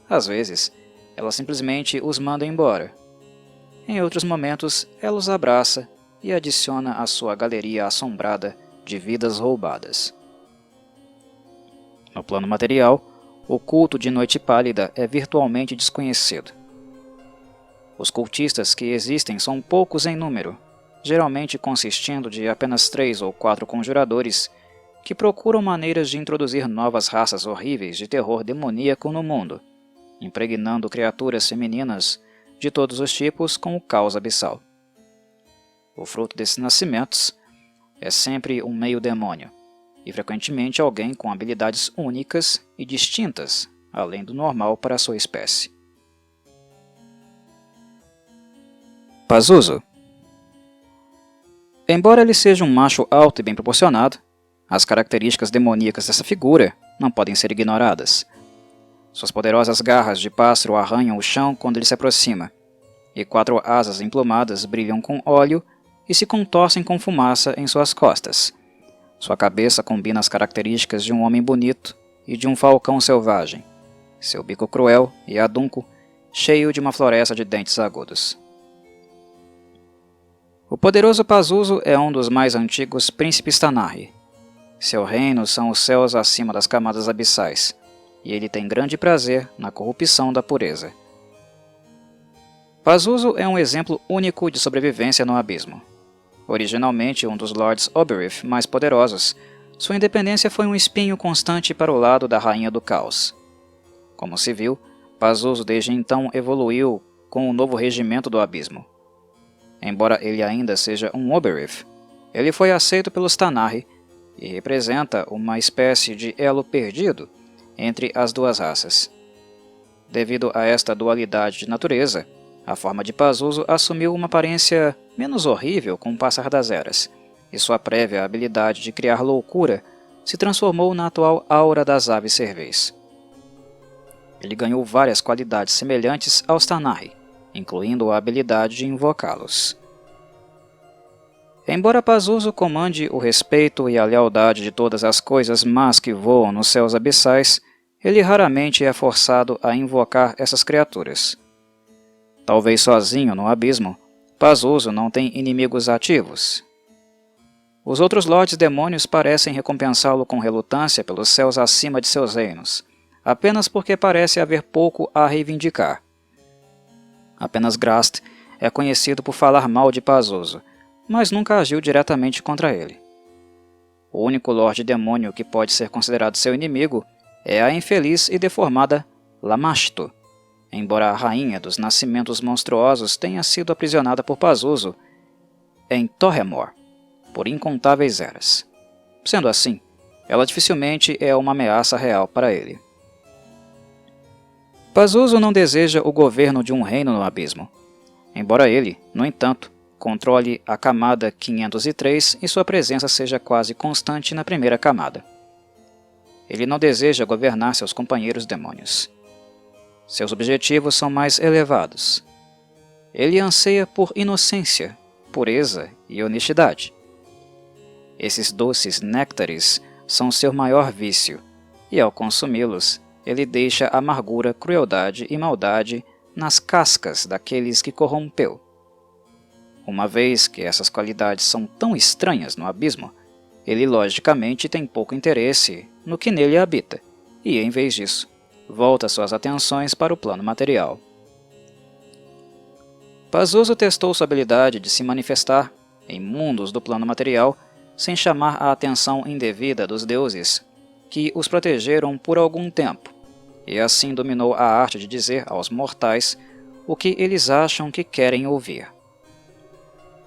A: Às vezes, ela simplesmente os manda embora. Em outros momentos, ela os abraça e adiciona à sua galeria assombrada de vidas roubadas. No plano material, o culto de Noite Pálida é virtualmente desconhecido. Os cultistas que existem são poucos em número, geralmente consistindo de apenas 3 ou 4 conjuradores que procuram maneiras de introduzir novas raças horríveis de terror demoníaco no mundo, impregnando criaturas femininas de todos os tipos com o caos abissal. O fruto desses nascimentos é sempre um meio-demônio, e frequentemente alguém com habilidades únicas e distintas, além do normal para a sua espécie. Pazuzu. Embora ele seja um macho alto e bem proporcionado, as características demoníacas dessa figura não podem ser ignoradas. Suas poderosas garras de pássaro arranham o chão quando ele se aproxima, e 4 asas emplumadas brilham com óleo e se contorcem com fumaça em suas costas. Sua cabeça combina as características de um homem bonito e de um falcão selvagem, seu bico cruel e adunco, cheio de uma floresta de dentes agudos. O poderoso Pazuzu é um dos mais antigos príncipes Tanar'ri. Seu reino são os céus acima das camadas abissais, e ele tem grande prazer na corrupção da pureza. Pazuzu é um exemplo único de sobrevivência no abismo. Originalmente um dos Lords Oberith mais poderosos, sua independência foi um espinho constante para o lado da Rainha do Caos. Como se viu, Pazuzu desde então evoluiu com o novo regimento do abismo. Embora ele ainda seja um Oberith, ele foi aceito pelos Tanar'ri e representa uma espécie de elo perdido entre as duas raças. Devido a esta dualidade de natureza, a forma de Pazuzu assumiu uma aparência menos horrível com o passar das eras, e sua prévia habilidade de criar loucura se transformou na atual aura das aves cervês. Ele ganhou várias qualidades semelhantes aos Tanar'ri, incluindo a habilidade de invocá-los. Embora Pazuzu comande o respeito e a lealdade de todas as coisas más que voam nos céus abissais, ele raramente é forçado a invocar essas criaturas. Talvez sozinho no abismo, Pazuzu não tem inimigos ativos. Os outros Lordes Demônios parecem recompensá-lo com relutância pelos céus acima de seus reinos, apenas porque parece haver pouco a reivindicar. Apenas Grast é conhecido por falar mal de Pazuzu, mas nunca agiu diretamente contra ele. O único Lorde Demônio que pode ser considerado seu inimigo é a infeliz e deformada Lamashtu, embora a rainha dos nascimentos monstruosos tenha sido aprisionada por Pazuzu em Torremor por incontáveis eras. Sendo assim, ela dificilmente é uma ameaça real para ele. Pazuzu não deseja o governo de um reino no abismo, embora ele, no entanto, controle a camada 503 e sua presença seja quase constante na primeira camada. Ele não deseja governar seus companheiros demônios. Seus objetivos são mais elevados. Ele anseia por inocência, pureza e honestidade. Esses doces néctares são seu maior vício, e ao consumi-los, ele deixa amargura, crueldade e maldade nas cascas daqueles que corrompeu. Uma vez que essas qualidades são tão estranhas no abismo, ele logicamente tem pouco interesse no que nele habita, e em vez disso, volta suas atenções para o plano material. Pazuzu testou sua habilidade de se manifestar em mundos do plano material sem chamar a atenção indevida dos deuses que os protegeram por algum tempo, e assim dominou a arte de dizer aos mortais o que eles acham que querem ouvir.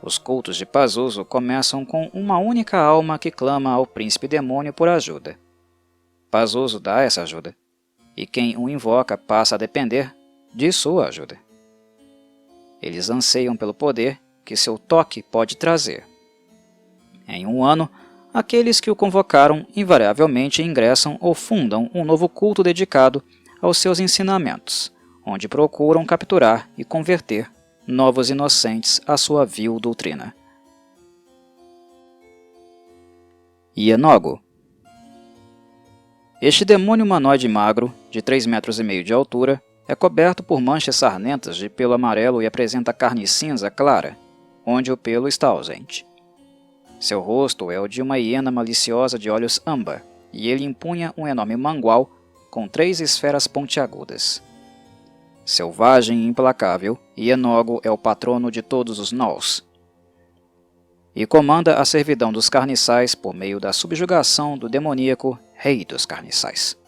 A: Os cultos de Pazuzu começam com uma única alma que clama ao príncipe demônio por ajuda. Pazuzu dá essa ajuda, e quem o invoca passa a depender de sua ajuda. Eles anseiam pelo poder que seu toque pode trazer. Em um ano, aqueles que o convocaram invariavelmente ingressam ou fundam um novo culto dedicado aos seus ensinamentos, onde procuram capturar e converter novos inocentes à sua vil doutrina. Ienogo. Este demônio humanoide magro, de 3,5 metros de altura, é coberto por manchas sarnentas de pelo amarelo e apresenta carne cinza clara, onde o pelo está ausente. Seu rosto é o de uma hiena maliciosa de olhos âmbar, e ele empunha um enorme mangual com 3 esferas pontiagudas. Selvagem e implacável, Ienogo é o patrono de todos os Gnolls, e comanda a servidão dos carniçais por meio da subjugação do demoníaco Rei dos Carniçais.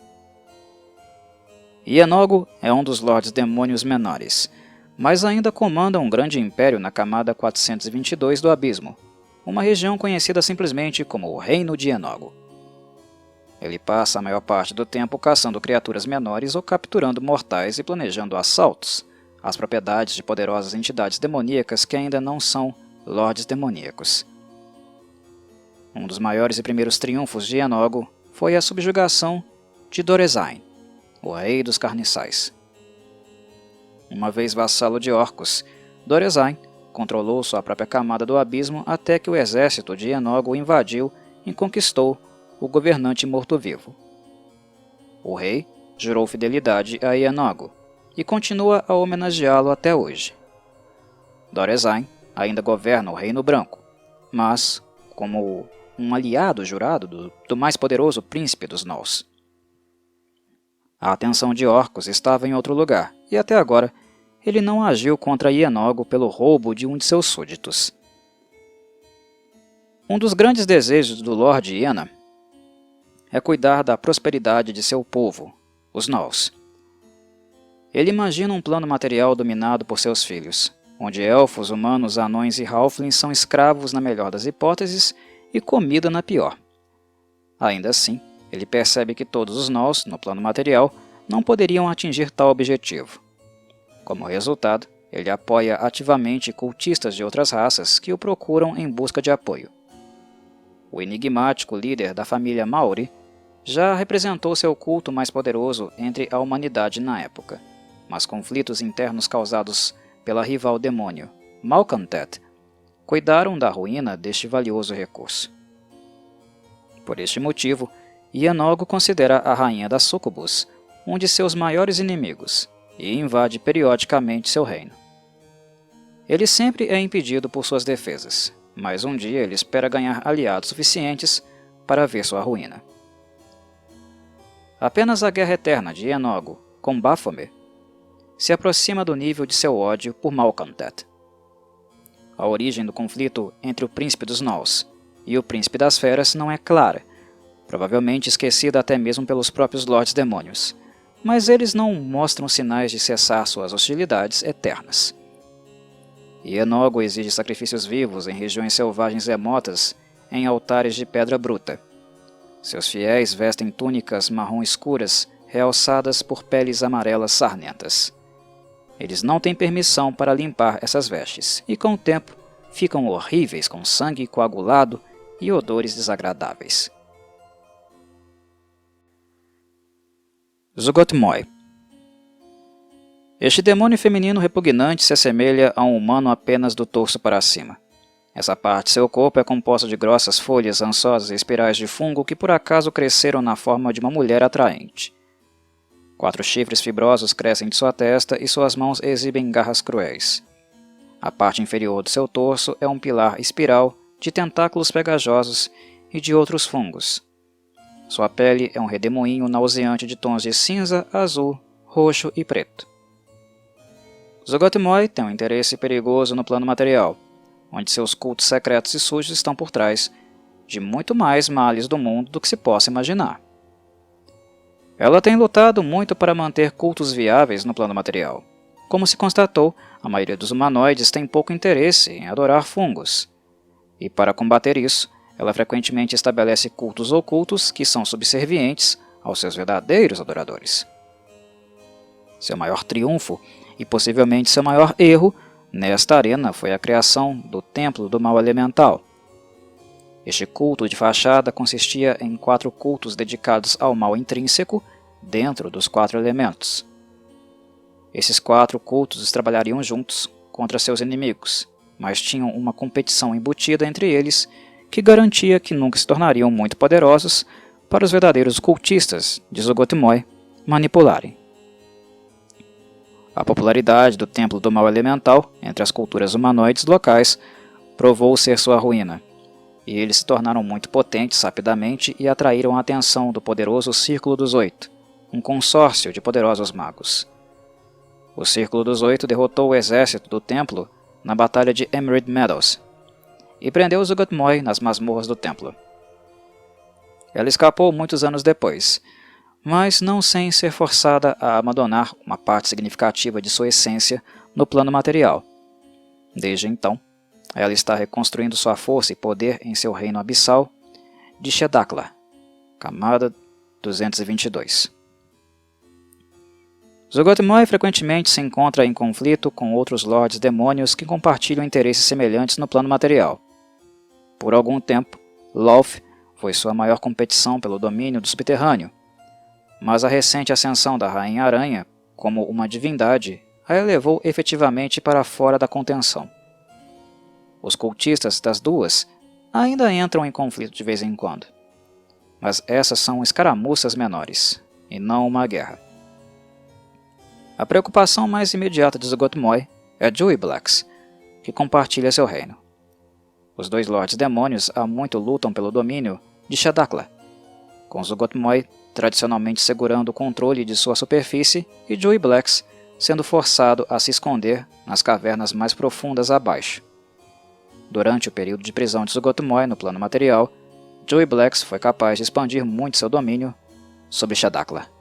A: Ienogo é um dos Lordes Demônios menores, mas ainda comanda um grande império na camada 422 do Abismo, uma região conhecida simplesmente como o Reino de Ienogo. Ele passa a maior parte do tempo caçando criaturas menores ou capturando mortais e planejando assaltos às propriedades de poderosas entidades demoníacas que ainda não são Lordes Demoníacos. Um dos maiores e primeiros triunfos de Ienogo foi a subjugação de Dorezain, o Rei dos Carniçais. Uma vez vassalo de Orcus, Dorezain controlou sua própria camada do abismo até que o exército de Ienogo o invadiu e conquistou o governante morto-vivo. O rei jurou fidelidade a Ienogo e continua a homenageá-lo até hoje. Dorezain ainda governa o Reino Branco, mas como um aliado jurado do mais poderoso príncipe dos Gnolls. A atenção de Orcus estava em outro lugar, e até agora ele não agiu contra Ienogo pelo roubo de um de seus súditos. Um dos grandes desejos do Lorde Iena é cuidar da prosperidade de seu povo, os Gnolls. Ele imagina um plano material dominado por seus filhos, onde elfos, humanos, anões e halflings são escravos na melhor das hipóteses e comida na pior. Ainda assim, ele percebe que todos os Gnolls, no plano material, não poderiam atingir tal objetivo. Como resultado, ele apoia ativamente cultistas de outras raças que o procuram em busca de apoio. O enigmático líder da família Maori já representou seu culto mais poderoso entre a humanidade na época, mas conflitos internos causados pela rival demônio, Malkantet, cuidaram da ruína deste valioso recurso. Por este motivo, Ienogo considera a Rainha das Sucubus um de seus maiores inimigos e invade periodicamente seu reino. Ele sempre é impedido por suas defesas, mas um dia ele espera ganhar aliados suficientes para ver sua ruína. Apenas a guerra eterna de Ienogo com Baphomet se aproxima do nível de seu ódio por Malkantet. A origem do conflito entre o Príncipe dos Gnolls e o Príncipe das Feras não é clara, provavelmente esquecida até mesmo pelos próprios Lordes Demônios, mas eles não mostram sinais de cessar suas hostilidades eternas. Ienogo exige sacrifícios vivos em regiões selvagens remotas em altares de pedra bruta. Seus fiéis vestem túnicas marrom escuras realçadas por peles amarelas sarnentas. Eles não têm permissão para limpar essas vestes e, com o tempo, ficam horríveis com sangue coagulado e odores desagradáveis. Zuggotmoy. Este demônio feminino repugnante se assemelha a um humano apenas do torso para cima. Essa parte de seu corpo é composta de grossas folhas rançosas e espirais de fungo que por acaso cresceram na forma de uma mulher atraente. 4 chifres fibrosos crescem de sua testa e suas mãos exibem garras cruéis. A parte inferior do seu torso é um pilar espiral de tentáculos pegajosos e de outros fungos. Sua pele é um redemoinho nauseante de tons de cinza, azul, roxo e preto. Zuggotmoy tem um interesse perigoso no plano material, onde seus cultos secretos e sujos estão por trás de muito mais males do mundo do que se possa imaginar. Ela tem lutado muito para manter cultos viáveis no plano material, Como se constatou, a maioria dos humanoides tem pouco interesse em adorar fungos. E para combater isso, ela frequentemente estabelece cultos ocultos que são subservientes aos seus verdadeiros adoradores. Seu maior triunfo, e possivelmente seu maior erro, nesta arena foi a criação do Templo do Mal Elemental. Este culto de fachada consistia em 4 cultos dedicados ao mal intrínseco dentro dos 4 elementos. Esses 4 cultos trabalhariam juntos contra seus inimigos, mas tinham uma competição embutida entre eles que garantia que nunca se tornariam muito poderosos para os verdadeiros cultistas de Zugoth-Moi manipularem. A popularidade do Templo do Mal Elemental entre as culturas humanoides locais provou ser sua ruína, e eles se tornaram muito potentes rapidamente e atraíram a atenção do poderoso Círculo dos Oito, um consórcio de poderosos magos. O Círculo dos Oito derrotou o exército do templo na Batalha de Emerald Meadows e prendeu Zugoth-Moi nas masmorras do templo. Ela escapou muitos anos depois, mas não sem ser forçada a abandonar uma parte significativa de sua essência no plano material. Desde então, ela está reconstruindo sua força e poder em seu reino abissal de Shadakla, camada 222. Zugoth-Moi frequentemente se encontra em conflito com outros Lordes Demônios que compartilham interesses semelhantes no plano material. Por algum tempo, Lolth foi sua maior competição pelo domínio do subterrâneo, mas a recente ascensão da Rainha Aranha, como uma divindade, a elevou efetivamente para fora da contenção. Os cultistas das duas ainda entram em conflito de vez em quando, mas essas são escaramuças menores, e não uma guerra. A preocupação mais imediata de Zugoth-Moi é Juiblax, que compartilha seu reino. Os 2 Lordes Demônios há muito lutam pelo domínio de Shadakla, com Zugoth-Moi tradicionalmente segurando o controle de sua superfície e Juiblax sendo forçado a se esconder nas cavernas mais profundas abaixo. Durante o período de prisão de Zugoth-Moi no plano material, Juiblax foi capaz de expandir muito seu domínio sobre Shadakla.